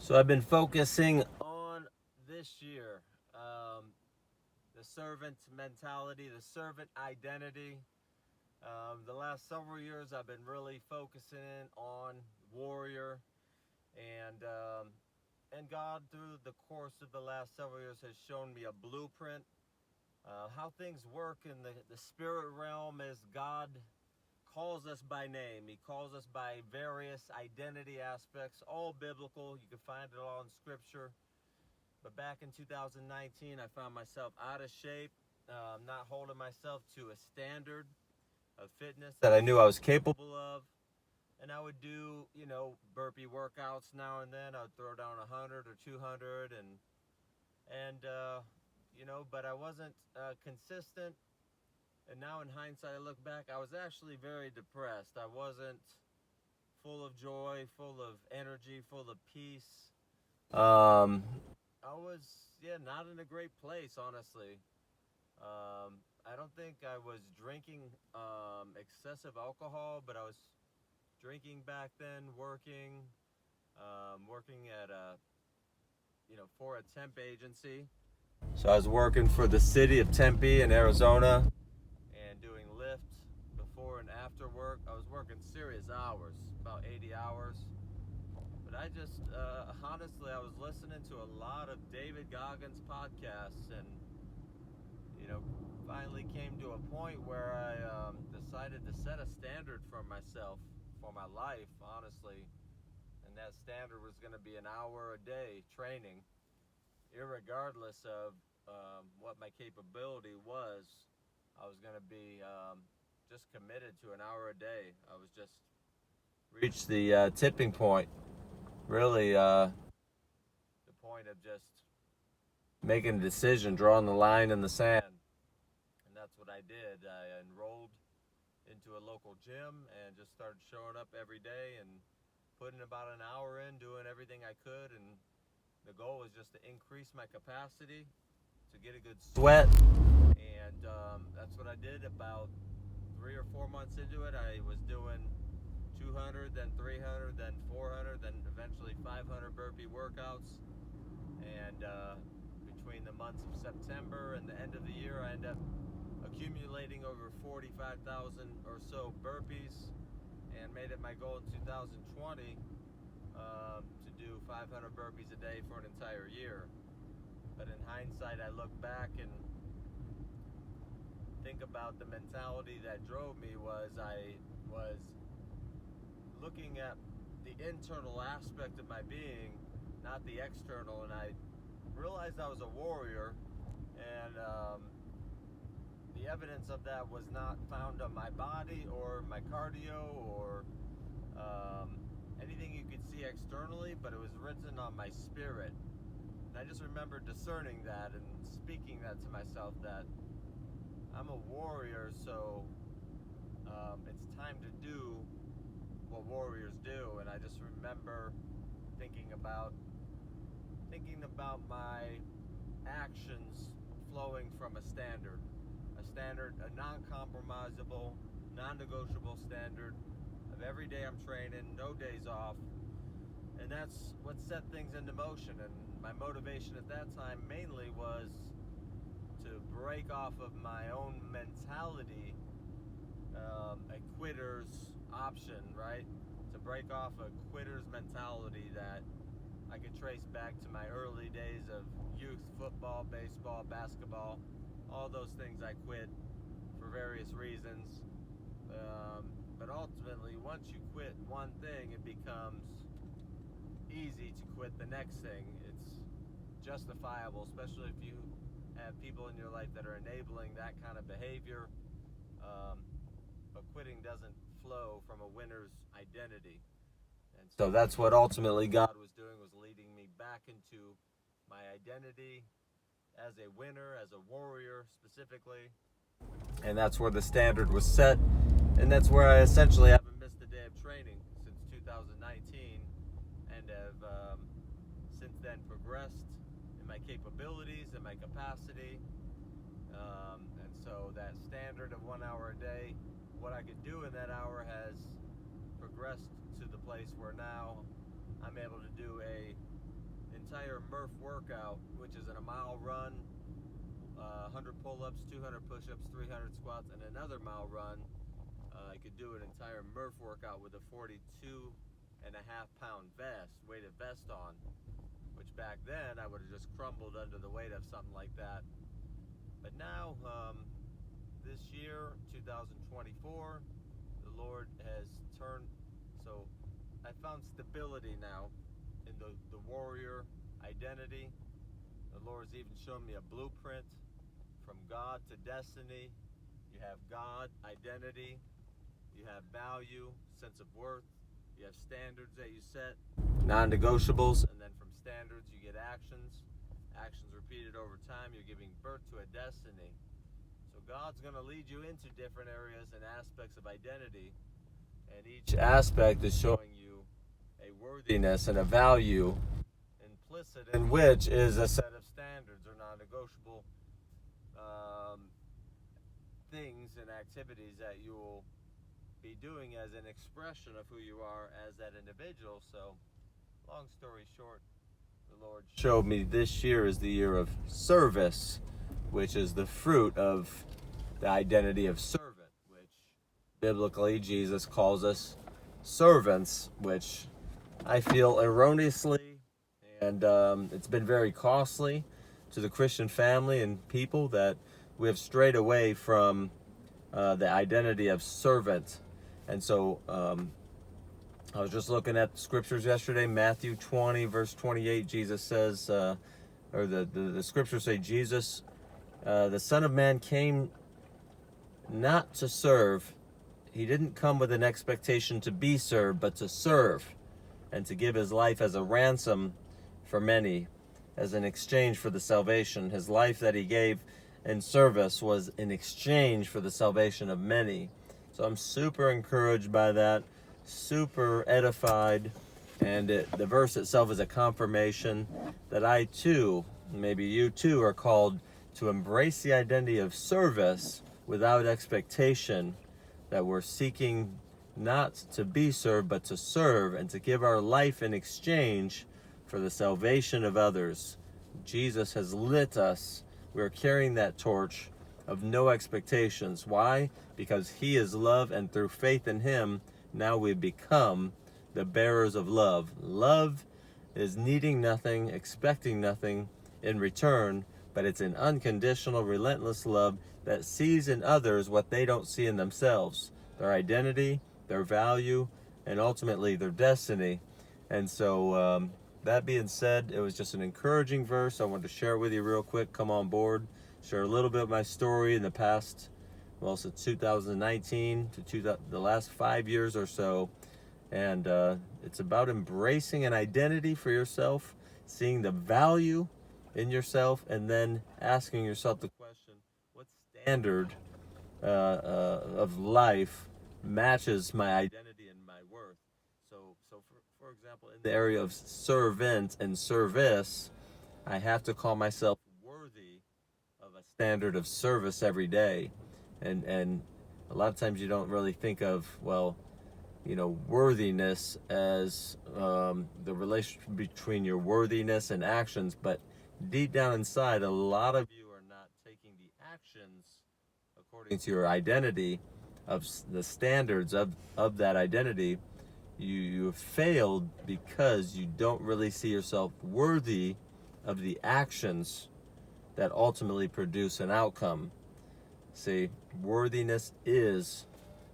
So I've been focusing on this year, the servant mentality, the servant identity. The last several years, I've been really focusing on warrior, and God, through the course of the last several years, has shown me a blueprint, how things work in the spirit realm as God calls us by name. He calls us by various identity aspects, all biblical. You can find it all in Scripture. But back in 2019, I found myself out of shape, not holding myself to a standard of fitness that I knew I was capable of. And I would do, burpee workouts now and then. I would throw down 100 or 200, but I wasn't consistent. And now in hindsight, I look back, I was actually very depressed. I wasn't full of joy, full of energy, full of peace. Um, I was, not in a great place, honestly. I don't think I was drinking excessive alcohol, but I was drinking back then, working at for a temp agency. So I was working for the city of Tempe in Arizona and doing Lyft before and after work. I was working serious hours, about 80 hours. But I just, honestly, I was listening to a lot of David Goggins podcasts and, you know, finally came to a point where I decided to set a standard for myself, for my life, honestly. And that standard was going to be an hour a day training, irregardless of what my capability was. I was going to be just committed to an hour a day. I was just reached the tipping point, really the point of just making a decision, drawing the line in the sand. And that's what I did. I enrolled into a local gym and just started showing up every day and putting about an hour in, doing everything I could. And the goal was just to increase my capacity, to get a good sweat. And that's what I did. About 3 or 4 months into it, I was doing 200, then 300, then 400, then eventually 500 burpee workouts. And between the months of September and the end of the year, I ended up accumulating over 45,000 or so burpees and made it my goal in 2020 to do 500 burpees a day for an entire year. But in hindsight, I look back and think about the mentality that drove me. I was looking at the internal aspect of my being, not the external, and I realized I was a warrior, and the evidence of that was not found on my body or my cardio or anything you could see externally, but it was written on my spirit. And I just remember discerning that and speaking that to myself, that I'm a warrior, so it's time to do what warriors do. And I just remember thinking about my actions flowing from a standard, a non-compromisable, non-negotiable standard of every day I'm training, no days off. And that's what set things into motion. And my motivation at that time mainly was to break off of my own mentality, a quitter's option, right? To break off a quitter's mentality that I could trace back to my early days of youth football, baseball, basketball, all those things I quit for various reasons. But ultimately, once you quit one thing, it becomes easy to quit the next thing. It's justifiable, especially if you have people in your life that are enabling that kind of behavior. But quitting doesn't flow from a winner's identity. And so that's what ultimately God was doing, was leading me back into my identity as a winner, as a warrior specifically. And that's where the standard was set. And that's where I essentially haven't missed a day of training since 2019, and have since then progressed in my capabilities and my capacity. And so that standard of 1 hour a day, what I could do in that hour has progressed to the place where now I'm able to do a entire Murph workout, which is a mile run, 100 pull-ups, 200 push-ups, 300 squats, and another mile run. I could do an entire Murph workout with a 42.5-pound weighted vest on, which back then I would have just crumbled under the weight of something like that. But now, this year, 2024, the Lord has turned, so I found stability now in the warrior identity. The Lord's even shown me a blueprint from God to destiny. You have God, identity, you have value, sense of worth, you have standards that you set, non-negotiables, and then from standards you get actions repeated over time. You're giving birth to a destiny. So God's going to lead you into different areas and aspects of identity, and each aspect is showing you a worthiness and a value implicit in which is a set of standards or non-negotiable things and activities that you will be doing as an expression of who you are as that individual. So, long story short, the Lord showed me this year is the year of service, which is the fruit of the identity of servant, which biblically Jesus calls us servants, which I feel erroneously, and it's been very costly to the Christian family and people that we have strayed away from the identity of servant. And so I was just looking at the scriptures yesterday, Matthew 20, verse 28, Jesus says, or the scriptures say, Jesus, the Son of Man came not to serve. He didn't come with an expectation to be served, but to serve and to give his life as a ransom for many, as an exchange for the salvation. His life that he gave in service was in exchange for the salvation of many. So I'm super encouraged by that, super edified, and the verse itself is a confirmation that I too, maybe you too, are called to embrace the identity of service without expectation, that we're seeking not to be served, but to serve and to give our life in exchange for the salvation of others. Jesus has lit us. We're carrying that torch of no expectations. Why? Because he is love, and through faith in him, now we become the bearers of love. Love is needing nothing, expecting nothing in return, but it's an unconditional, relentless love that sees in others what they don't see in themselves, their identity, their value, and ultimately their destiny. And so that being said, it was just an encouraging verse. I wanted to share it with you real quick. Come on board, share a little bit of my story in the past, well, since 2019 to the last 5 years or so. And it's about embracing an identity for yourself, seeing the value in yourself, and then asking yourself the question, what standard of life matches my identity and my worth? So for example, in the area of servant and service, I have to call myself worthy of a standard of service every day. And a lot of times you don't really think of, well, worthiness as the relationship between your worthiness and actions, but deep down inside, a lot of you are not taking the actions according to your identity of the standards of that identity. You have failed because you don't really see yourself worthy of the actions that ultimately produce an outcome. See, worthiness is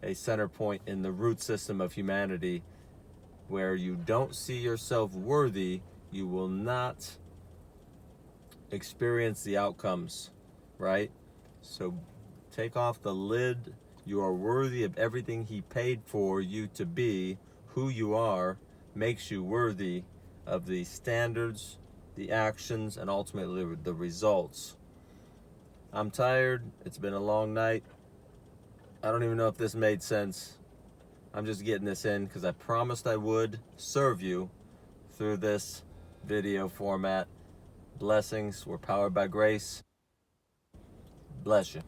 a center point in the root system of humanity. Where you don't see yourself worthy, you will not experience the outcomes, right? So take off the lid. You are worthy of everything he paid for you to be. Who you are makes you worthy of the standards, the actions, and ultimately the results. I'm tired. It's been a long night. I don't even know if this made sense. I'm just getting this in because I promised I would serve you through this video format. Blessings. We're powered by grace. Bless you.